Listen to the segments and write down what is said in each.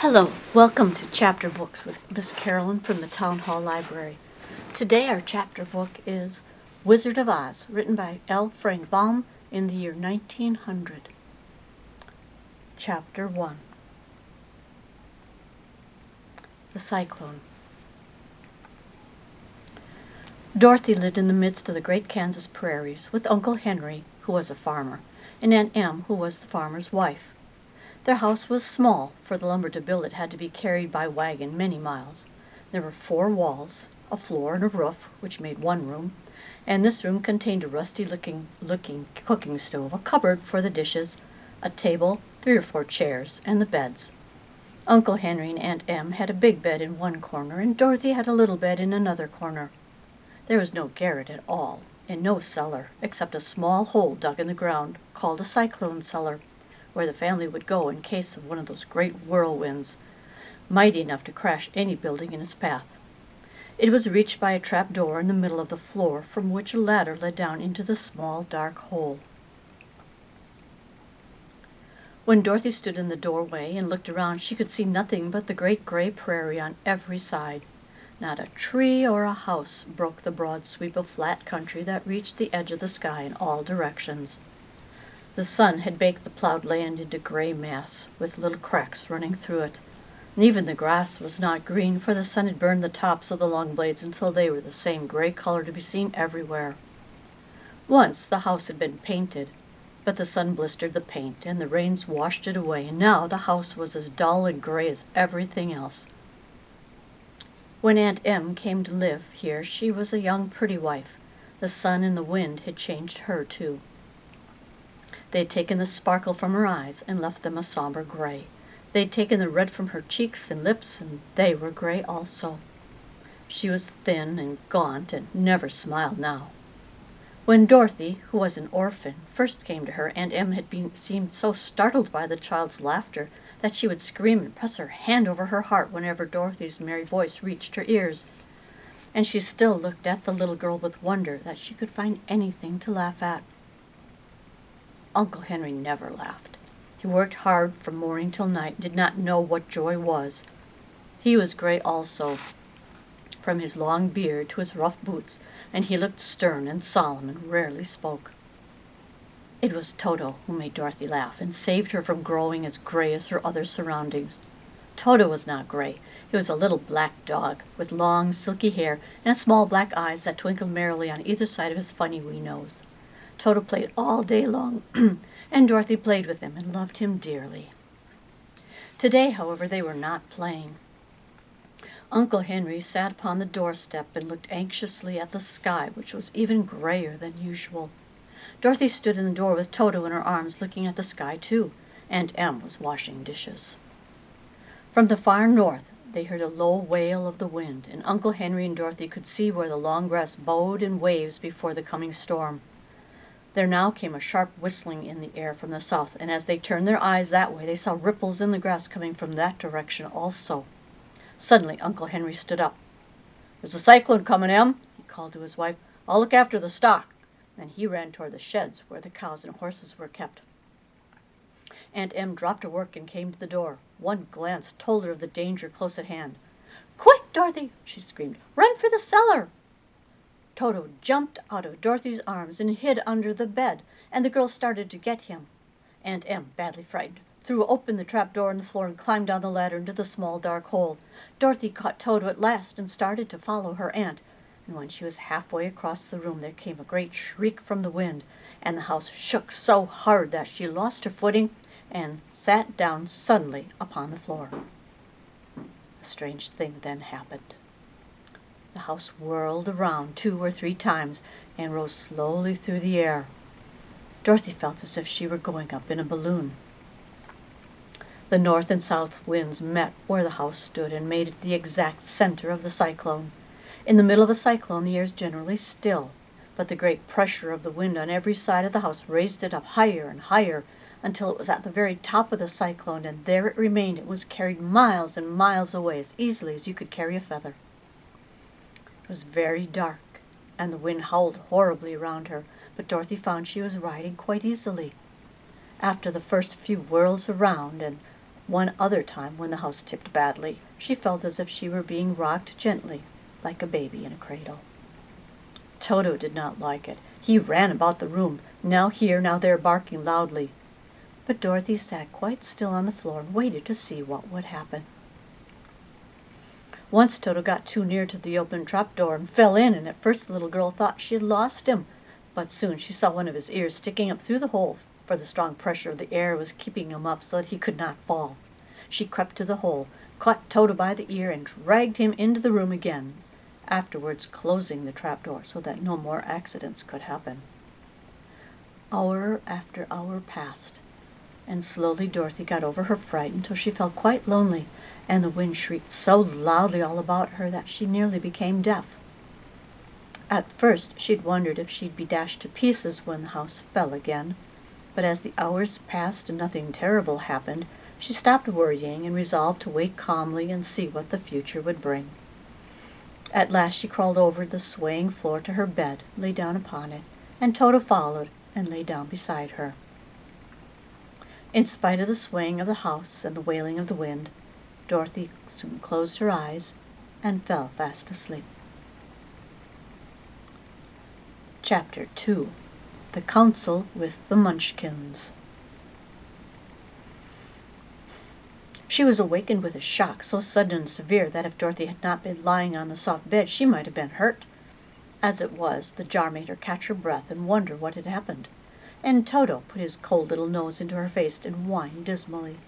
Hello, welcome to Chapter Books with Miss Carolyn from the Town Hall Library. Today our chapter book is Wizard of Oz, written by L. Frank Baum in the year 1900. Chapter 1. The Cyclone. Dorothy lived in the midst of the great Kansas prairies with Uncle Henry, who was a farmer, and Aunt Em, who was the farmer's wife. Their house was small, for the lumber to build it had to be carried by wagon many miles. There were 4 walls, a floor and a roof, which made one room, and this room contained a rusty-looking cooking stove, a cupboard for the dishes, a table, 3 or 4 chairs, and the beds. Uncle Henry and Aunt Em had a big bed in one corner, and Dorothy had a little bed in another corner. There was no garret at all, and no cellar, except a small hole dug in the ground, called a cyclone cellar, where the family would go in case of one of those great whirlwinds, mighty enough to crash any building in its path. It was reached by a trap door in the middle of the floor, from which a ladder led down into the small, dark hole. When Dorothy stood in the doorway and looked around, she could see nothing but the great gray prairie on every side. Not a tree or a house broke the broad sweep of flat country that reached the edge of the sky in all directions. The sun had baked the plowed land into gray mass, with little cracks running through it. And even the grass was not green, for the sun had burned the tops of the long blades until they were the same gray color to be seen everywhere. Once the house had been painted, but the sun blistered the paint, and the rains washed it away, and now the house was as dull and gray as everything else. When Aunt Em came to live here, she was a young, pretty wife. The sun and the wind had changed her, too. They had taken the sparkle from her eyes and left them a somber gray. They had taken the red from her cheeks and lips, and they were gray also. She was thin and gaunt and never smiled now. When Dorothy, who was an orphan, first came to her, Aunt Em seemed so startled by the child's laughter that she would scream and press her hand over her heart whenever Dorothy's merry voice reached her ears. And she still looked at the little girl with wonder that she could find anything to laugh at. Uncle Henry never laughed. He worked hard from morning till night and did not know what joy was. He was gray also, from his long beard to his rough boots, and he looked stern and solemn and rarely spoke. It was Toto who made Dorothy laugh and saved her from growing as gray as her other surroundings. Toto was not gray. He was a little black dog with long, silky hair and small black eyes that twinkled merrily on either side of his funny wee nose. Toto played all day long, and Dorothy played with him and loved him dearly. Today, however, they were not playing. Uncle Henry sat upon the doorstep and looked anxiously at the sky, which was even grayer than usual. Dorothy stood in the door with Toto in her arms, looking at the sky too. Aunt Em was washing dishes. From the far north, they heard a low wail of the wind, and Uncle Henry and Dorothy could see where the long grass bowed in waves before the coming storm. There now came a sharp whistling in the air from the south, and as they turned their eyes that way, they saw ripples in the grass coming from that direction also. Suddenly, Uncle Henry stood up. "There's a cyclone coming, Em," he called to his wife. "I'll look after the stock." Then he ran toward the sheds where the cows and horses were kept. Aunt Em dropped her work and came to the door. One glance told her of the danger close at hand. "Quick, Dorothy!" she screamed. "Run for the cellar!" Toto jumped out of Dorothy's arms and hid under the bed, and the girl started to get him. Aunt Em, badly frightened, threw open the trap door in the floor and climbed down the ladder into the small dark hole. Dorothy caught Toto at last and started to follow her aunt, and when she was halfway across the room there came a great shriek from the wind, and the house shook so hard that she lost her footing and sat down suddenly upon the floor. A strange thing then happened. The house whirled around 2 or 3 times and rose slowly through the air. Dorothy felt as if she were going up in a balloon. The north and south winds met where the house stood and made it the exact center of the cyclone. In the middle of a cyclone, the air is generally still, but the great pressure of the wind on every side of the house raised it up higher and higher until it was at the very top of the cyclone, and there it remained. It was carried miles and miles away as easily as you could carry a feather. It was very dark, and the wind howled horribly around her, but Dorothy found she was riding quite easily. After the first few whirls around and One other time, when the house tipped badly, she felt as if she were being rocked gently, like a baby in a cradle. Toto did not like it. He ran about the room, now here, now there, barking loudly. But Dorothy sat quite still on the floor and waited to see what would happen. Once Toto got too near to the open trapdoor and fell in, and at first the little girl thought she had lost him. But soon she saw one of his ears sticking up through the hole, for the strong pressure of the air was keeping him up so that he could not fall. She crept to the hole, caught Toto by the ear, and dragged him into the room again, afterwards closing the trapdoor so that no more accidents could happen. Hour after hour passed, and slowly Dorothy got over her fright until she felt quite lonely, and the wind shrieked so loudly all about her that she nearly became deaf. At first she'd wondered if she'd be dashed to pieces when the house fell again, but as the hours passed and nothing terrible happened, she stopped worrying and resolved to wait calmly and see what the future would bring. At last she crawled over the swaying floor to her bed, lay down upon it, and Toto followed and lay down beside her. In spite of the swaying of the house and the wailing of the wind, Dorothy soon closed her eyes and fell fast asleep. Chapter 2. The Council with the Munchkins. She was awakened with a shock so sudden and severe that if Dorothy had not been lying on the soft bed, she might have been hurt. As it was, the jar made her catch her breath and wonder what had happened, and Toto put his cold little nose into her face and whined dismally.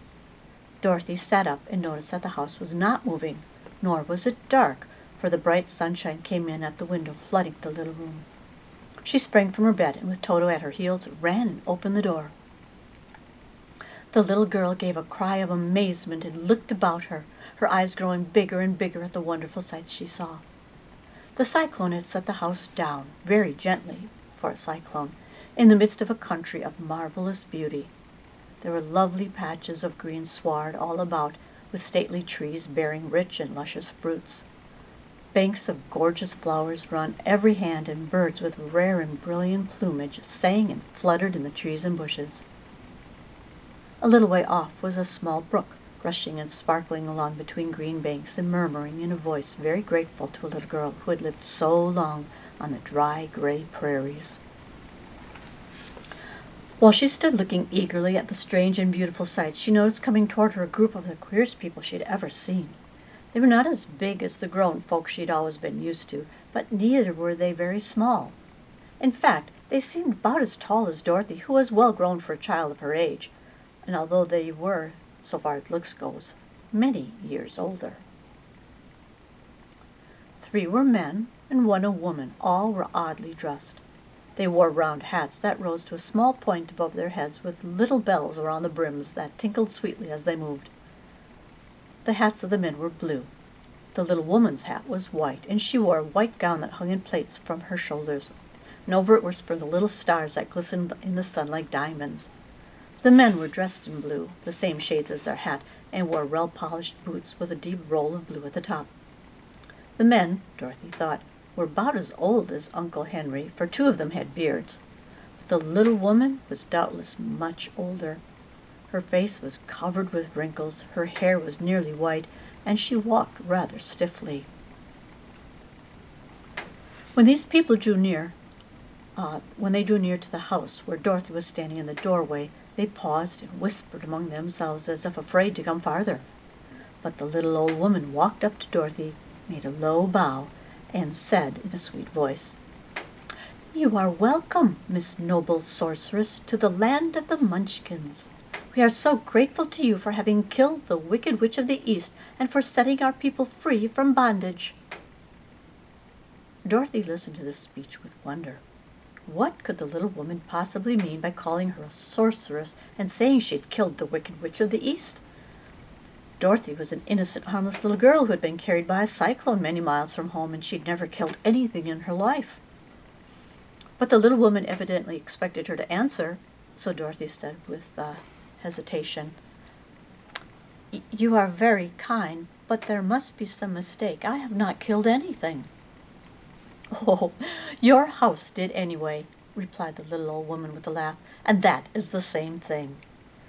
Dorothy sat up and noticed that the house was not moving, nor was it dark, for the bright sunshine came in at the window, flooding the little room. She sprang from her bed, and with Toto at her heels, ran and opened the door. The little girl gave a cry of amazement and looked about her, her eyes growing bigger and bigger at the wonderful sights she saw. The cyclone had set the house down, very gently, for a cyclone, in the midst of a country of marvelous beauty. There were lovely patches of green sward all about, with stately trees bearing rich and luscious fruits. Banks of gorgeous flowers were on every hand, and birds with rare and brilliant plumage sang and fluttered in the trees and bushes. A little way off was a small brook, rushing and sparkling along between green banks and murmuring in a voice very grateful to a little girl who had lived so long on the dry, gray prairies. While she stood looking eagerly at the strange and beautiful sights, she noticed coming toward her a group of the queerest people she had ever seen. They were not as big as the grown folks she'd always been used to, but neither were they very small. In fact, they seemed about as tall as Dorothy, who was well grown for a child of her age, and although they were, so far as looks goes, many years older. 3 were men and 1 a woman. All were oddly dressed. They wore round hats that rose to a small point above their heads, with little bells around the brims that tinkled sweetly as they moved. The hats of the men were blue. The little woman's hat was white, and she wore a white gown that hung in plaits from her shoulders, and over it were sprinkled little stars that glistened in the sun like diamonds. The men were dressed in blue, the same shades as their hat, and wore well-polished boots with a deep roll of blue at the top. The men, Dorothy thought, were about as old as Uncle Henry, for 2 of them had beards. But the little woman was doubtless much older. Her face was covered with wrinkles, her hair was nearly white, and she walked rather stiffly. When these people drew near to the house where Dorothy was standing in the doorway, they paused and whispered among themselves as if afraid to come farther. But the little old woman walked up to Dorothy, made a low bow, and said in a sweet voice, "You are welcome, Miss Noble Sorceress, to the land of the Munchkins. We are so grateful to you for having killed the Wicked Witch of the East and for setting our people free from bondage." Dorothy listened to this speech with wonder. What could the little woman possibly mean by calling her a sorceress and saying she had killed the Wicked Witch of the East? Dorothy was an innocent, harmless little girl who had been carried by a cyclone many miles from home, and she'd never killed anything in her life. But the little woman evidently expected her to answer, so Dorothy said with hesitation, "You are very kind, but there must be some mistake. I have not killed anything." "Oh, your house did anyway," replied the little old woman with a laugh, "and that is the same thing.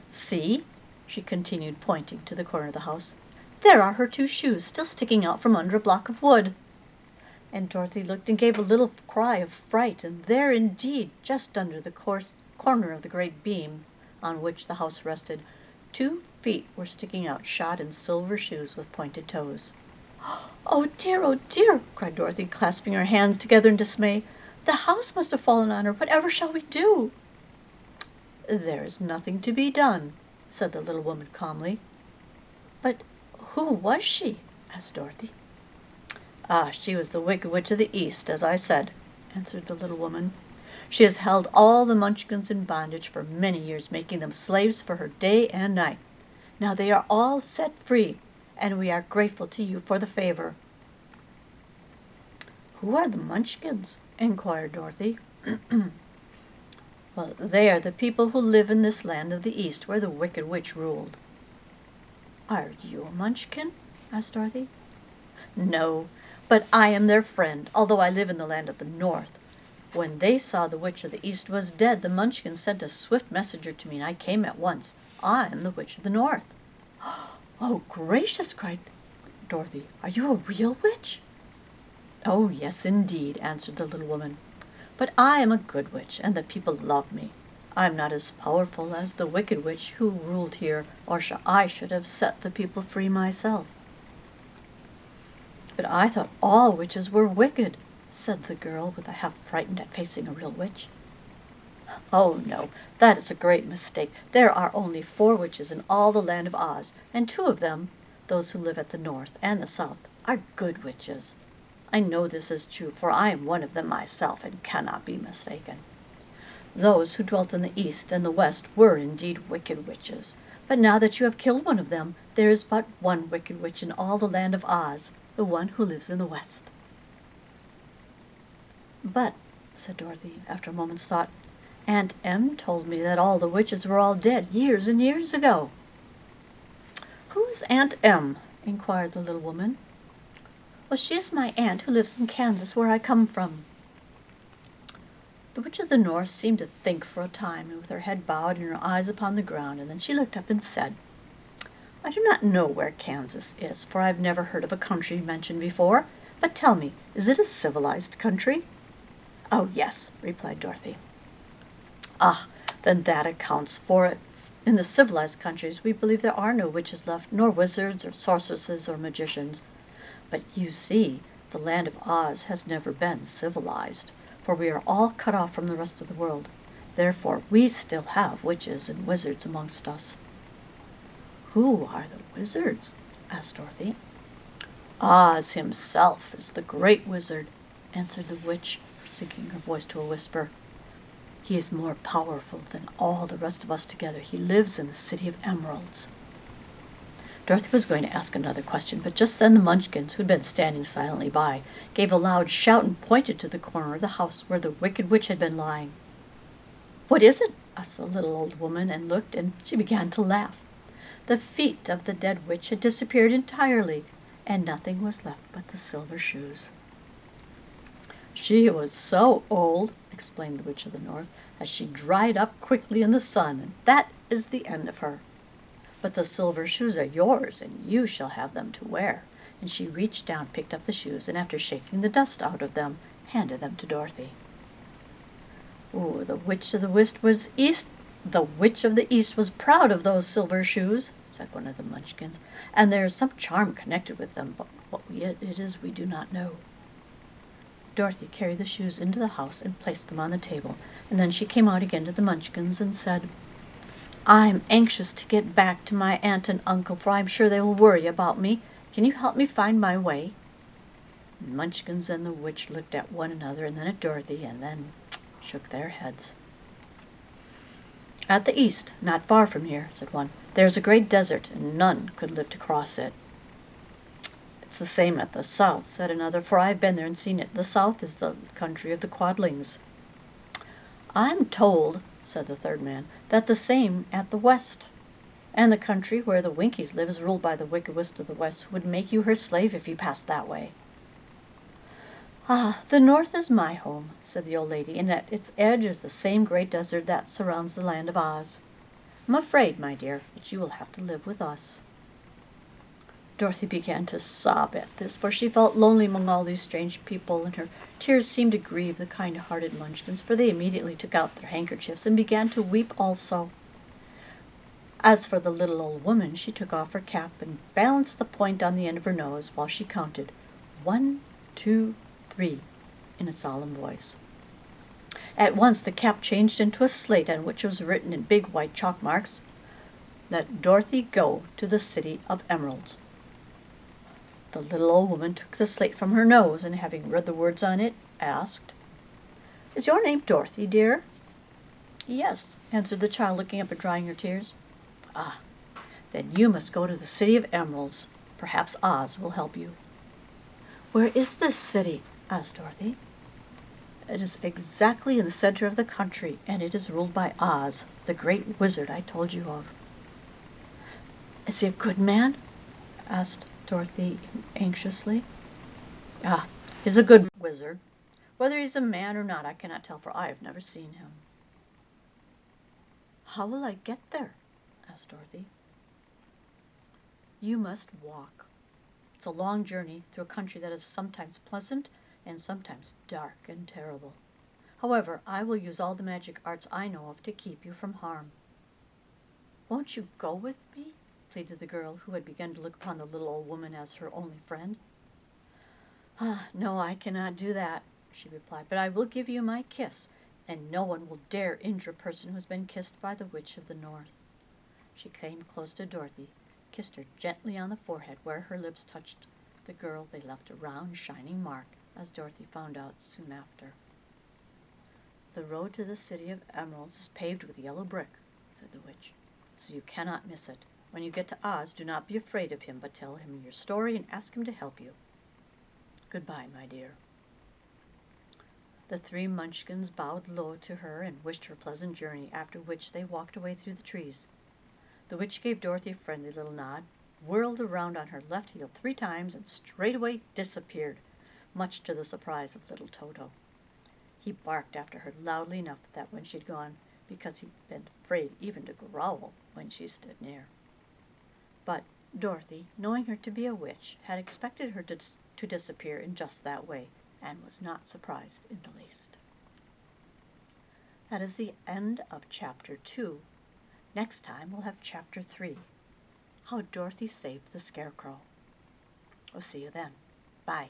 See, she continued, pointing to the corner of the house. "There are her 2 shoes still sticking out from under a block of wood." And Dorothy looked and gave a little cry of fright, and there indeed, just under the corner of the great beam on which the house rested, 2 feet were sticking out, shod in silver shoes with pointed toes. Oh dear," cried Dorothy, clasping her hands together in dismay. "The house must have fallen on her. Whatever shall we do?" "There is nothing to be done," said the little woman calmly. "But who was she?" asked Dorothy. "Ah, she was the Wicked Witch of the East, as I said," answered the little woman. "She has held all the Munchkins in bondage for many years, making them slaves for her day and night. Now they are all set free, and we are grateful to you for the favor." "Who are the Munchkins?" inquired Dorothy. "Well, they are the people who live in this land of the East where the Wicked Witch ruled." "Are you a Munchkin?" asked Dorothy. "No, but I am their friend, although I live in the land of the North. When they saw the Witch of the East was dead, the Munchkins sent a swift messenger to me, and I came at once. I am the Witch of the North." "Oh, gracious!" cried Dorothy. "Are you a real witch?" "Oh, yes, indeed," answered the little woman. "But I am a good witch, and the people love me. I am not as powerful as the Wicked Witch who ruled here, or I should have set the people free myself." "But I thought all witches were wicked," said the girl, with a half frightened at facing a real witch. "Oh, no, that is a great mistake. There are only 4 witches in all the land of Oz, and 2 of them, those who live at the North and the South, are good witches. I know this is true, for I am one of them myself, and cannot be mistaken. Those who dwelt in the East and the West were indeed wicked witches, but now that you have killed one of them, there is but one wicked witch in all the land of Oz, the one who lives in the West." "But," said Dorothy, after a moment's thought, "Aunt Em told me that all the witches were all dead years and years ago." "Who is Aunt Em?" inquired the little woman. "Well, she is my aunt who lives in Kansas, where I come from." The Witch of the North seemed to think for a time, and with her head bowed and her eyes upon the ground, and then she looked up and said, "I do not know where Kansas is, for I have never heard of a country mentioned before. But tell me, is it a civilized country?" "Oh, yes," replied Dorothy. "Ah, then that accounts for it. In the civilized countries we believe there are no witches left, nor wizards or sorceresses or magicians. But you see, the land of Oz has never been civilized, for we are all cut off from the rest of the world. Therefore we still have witches and wizards amongst us." "Who are the wizards?" asked Dorothy. "Oz himself is the great wizard," answered the witch, sinking her voice to a whisper. "He is more powerful than all the rest of us together. He lives in the City of Emeralds." Dorothy was going to ask another question, but just then the Munchkins, who had been standing silently by, gave a loud shout and pointed to the corner of the house where the Wicked Witch had been lying. "What is it?" asked the little old woman, and looked, and she began to laugh. The feet of the dead witch had disappeared entirely, and nothing was left but the silver shoes. "She was so old," explained the Witch of the North, "that she dried up quickly in the sun, and that is the end of her. But the silver shoes are yours, and you shall have them to wear." And she reached down, picked up the shoes, and after shaking the dust out of them, handed them to Dorothy. "Oh, the Witch of the East was proud of those silver shoes," said one of the Munchkins, "and there is some charm connected with them, but what it is we do not know." Dorothy carried the shoes into the house and placed them on the table, and then she came out again to the Munchkins and said, "I'm anxious to get back to my aunt and uncle, for I'm sure they will worry about me. Can you help me find my way?" The Munchkins and the witch looked at one another and then at Dorothy, and then shook their heads. "At the east, not far from here," said one, "there is a great desert, and none could live to cross it." "It's the same at the south," said another, "for I've been there and seen it. The south is the country of the Quadlings." "I'm told," said the third man, "that the same at the west. And the country where the Winkies live is ruled by the Wicked Witch of the West, who would make you her slave if you passed that way." "Ah, the north is my home," said the old lady, "and at its edge is the same great desert that surrounds the land of Oz. I'm afraid, my dear, that you will have to live with us." Dorothy began to sob at this, for she felt lonely among all these strange people, and her tears seemed to grieve the kind-hearted Munchkins, for they immediately took out their handkerchiefs and began to weep also. As for the little old woman, she took off her cap and balanced the point on the end of her nose while she counted 1, 2, 3 in a solemn voice. At once the cap changed into a slate on which was written in big white chalk marks, "Let Dorothy go to the City of Emeralds." The little old woman took the slate from her nose, and having read the words on it, asked, "Is your name Dorothy, dear?" "Yes," answered the child, looking up and drying her tears. "Ah, then you must go to the City of Emeralds. Perhaps Oz will help you." "Where is this city?" asked Dorothy. "It is exactly in the center of the country, and it is ruled by Oz, the great wizard I told you of." "Is he a good man?" asked Dorothy anxiously. "Ah, he's a good wizard. Whether he's a man or not, I cannot tell, for I have never seen him." "How will I get there?" asked Dorothy. "You must walk. It's a long journey through a country that is sometimes pleasant and sometimes dark and terrible. However, I will use all the magic arts I know of to keep you from harm." "Won't you go with me?" pleaded the girl, who had begun to look upon the little old woman as her only friend. "Ah, no, I cannot do that," she replied, "but I will give you my kiss, and no one will dare injure a person who has been kissed by the Witch of the North." She came close to Dorothy, kissed her gently on the forehead. Where her lips touched the girl, they left a round, shining mark, as Dorothy found out soon after. "The road to the City of Emeralds is paved with yellow brick," said the witch, "so you cannot miss it. When you get to Oz, do not be afraid of him, but tell him your story and ask him to help you. Goodbye, my dear." The three Munchkins bowed low to her and wished her a pleasant journey, after which they walked away through the trees. The witch gave Dorothy a friendly little nod, whirled around on her left heel 3 times, and straightway disappeared, much to the surprise of little Toto. He barked after her loudly enough that when she'd gone, because he'd been afraid even to growl when she stood near. But Dorothy, knowing her to be a witch, had expected her to disappear in just that way, and was not surprised in the least. That is the end of Chapter 2. Next time we'll have Chapter 3, How Dorothy Saved the Scarecrow. We'll see you then. Bye.